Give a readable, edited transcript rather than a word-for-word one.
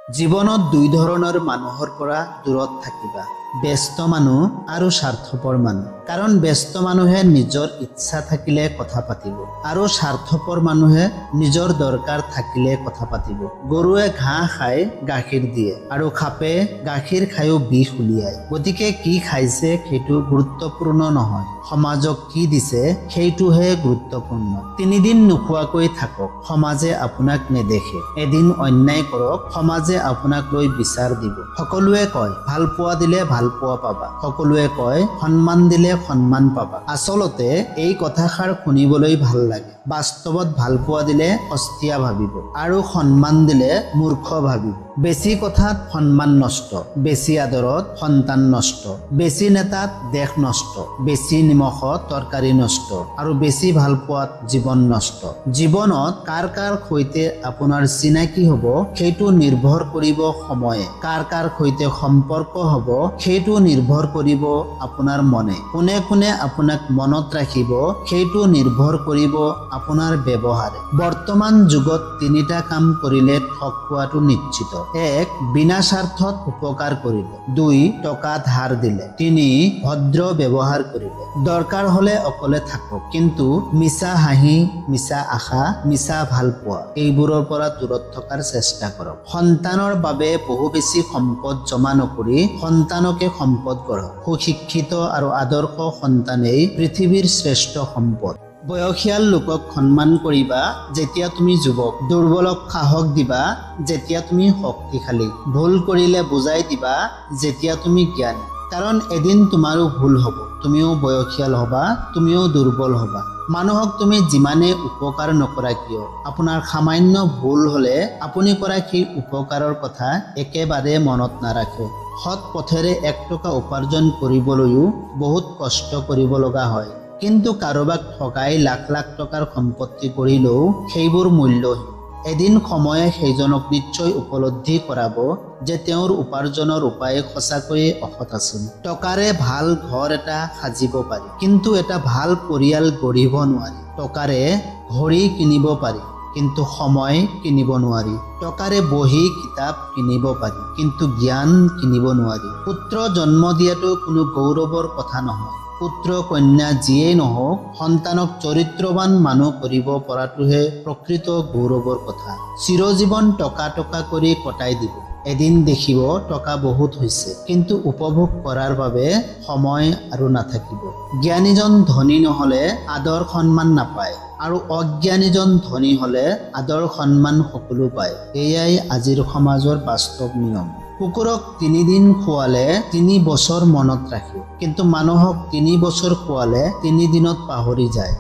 জীৱনত দুই ধৰণৰ মানুহৰ পৰা দূৰত থাকিবা, ব্যস্ত মানুহ আৰু স্বাৰ্থপৰ মানুহ। কাৰণ ব্যস্ত মানুহে নিজৰ ইচ্ছা থাকিলে কথা পাতিব আৰু স্বাৰ্থপৰ মানুহে নিজৰ দৰকাৰ থাকিলে কথা পাতিব। গৰুৱে ঘাঁহ খাই গাখীৰ দিয়ে আৰু সাপে গাখীৰ খায়ো বিষ উলিয়ায়। গতিকে কি খাইছে সেইটো গুৰুত্বপূৰ্ণ নহয়, সমাজক কি দিছে সেইটোহে গুৰুত্বপূৰ্ণ। 3 দিন নোখোৱাকৈ থাকক, সমাজে আপোনাক নেদেখে। এদিন অন্যায় কৰক, সমাজে আপোনাক লৈ বিচাৰ দিব। সকলোৱে কয় ভাল পোৱা দিলে ভাল পোৱা পাবা, সকলোৱে কয় সন্মান দিলে সন্মান পাবা। আচলতে এই কথাষাৰ শুনিবলৈ ভাল লাগে, বাস্তৱত ভাল পোৱা দিলে সস্তীয়া ভাবিব আৰু সন্মান দিলে মূৰ্খ ভাবিব। বেছি কথাত সন্মান নষ্ট, বেছি আদৰত সন্তান নষ্ট, বেছি নেতাত দেশ নষ্ট, বেছি নিমখত তৰকাৰী নষ্ট আৰু বেছি ভাল পোৱাত জীৱন নষ্ট। জীৱনত কাৰ কাৰ সৈতে আপোনাৰ চিনাকি হ'ব সেইটো নিৰ্ভৰ কৰিব সময়ে, কাৰ কাৰ সৈতে সম্পৰ্ক হ'ব সেইটো নিৰ্ভৰ কৰিব আপোনাৰ মনে, কোনে কোনে আপোনাক মনত ৰাখিব সেইটো নিৰ্ভৰ কৰিব আপোনাৰ ব্যৱহাৰে। বৰ্তমান যুগত 3টা কাম কৰিলে ঠগ খোৱাটো নিশ্চিত। 1. বিনা স্বাৰ্থত উপকাৰ কৰিলে, 2. টকা ধাৰ দিলে, 3. ভদ্ৰ ব্যৱহাৰ কৰিলে। দৰকাৰ হলে অকলে থাকক, কিন্তু মিছা হাঁহি, মিছা আশা, মিছা ভাল পোৱা এইবোৰৰ পৰা দূৰত থকাৰ চেষ্টা কৰক। সন্তানৰ বাবে বহু বেছি সম্পদ জমা নকৰি সন্তানকে সম্পদ গঢ়ক। সুশিক্ষিত আৰু আদৰ্শ সন্তানেই পৃথিৱীৰ শ্ৰেষ্ঠ সম্পদ। বয়সীয়াল লোকক সন্মান কৰিবা যেতিয়া তুমি যুৱক, দুৰ্বলক সাহস দিবা যেতিয়া তুমি শক্তিশালী, ভুল কৰিলে বুজাই দিবা যেতিয়া তুমি জ্ঞানী। কাৰণ এদিন তোমাৰো ভুল হ'ব, তুমিও বয়সীয়াল হবা, তুমিও দুৰ্বল হবা। মানুহক তুমি যিমানে উপকাৰ নকৰা কিয়, আপোনাৰ সামান্য ভুল হলে আপুনি কৰা সেই উপকাৰৰ কথা একেবাৰে মনত নাৰাখে। সৎ পথেৰে 1 টকা উপাৰ্জন কৰিবলৈও বহুত কষ্ট কৰিব লগা হয়, কিন্তু কাৰোবাক ঠগাই লাখ লাখ টকাৰ সম্পত্তি কৰিলেও সেইবোৰ মূল্যহীন। এদিন সময়ে সেইজনক নিশ্চয় উপলব্ধি কৰাব যে তেওঁৰ উপাৰ্জনৰ উপায় সঁচাকৈয়ে অসৎ আছিল। টকাৰে ভাল ঘৰ এটা সাজিব পাৰি, কিন্তু এটা ভাল পৰিয়াল গঢ়িব নোৱাৰি। টকাৰে ঘড়ী কিনিব পাৰি, কিন্তু সময় কিনিব নোৱাৰি। টকাৰে বহি কিতাপ কিনিব পাৰি, কিন্তু জ্ঞান কিনিব নোৱাৰি। পুত্ৰ জন্ম দিয়াটো কোনো গৌৰৱৰ কথা নহয়। পুত্ৰ কন্যা যিয়েই নহওক, সন্তানক চৰিত্ৰৱান মানুহ কৰিব পৰাটোহে প্ৰকৃত গৌৰৱৰ কথা। চিৰজীৱন টকা টকা কৰি কটাই দিব, এদিন দেখিব টকা বহুত হৈছে, কিন্তু উপভোগ কৰাৰ বাবে সময় আৰু নাথাকিব। জ্ঞানীজন ধনী নহলে আদৰ সন্মান নাপায়, আৰু অজ্ঞানীজন ধনী হলে আদৰ সন্মান সকলো পায়। এয়াই আজিৰ সমাজৰ বাস্তৱ নিয়ম। কুকুৰক 3 দিন খোৱালে 3 বছৰ মনত ৰাখে, কিন্তু মানুহক 3 বছৰ খোৱালে 3 দিনত পাহৰি যায়।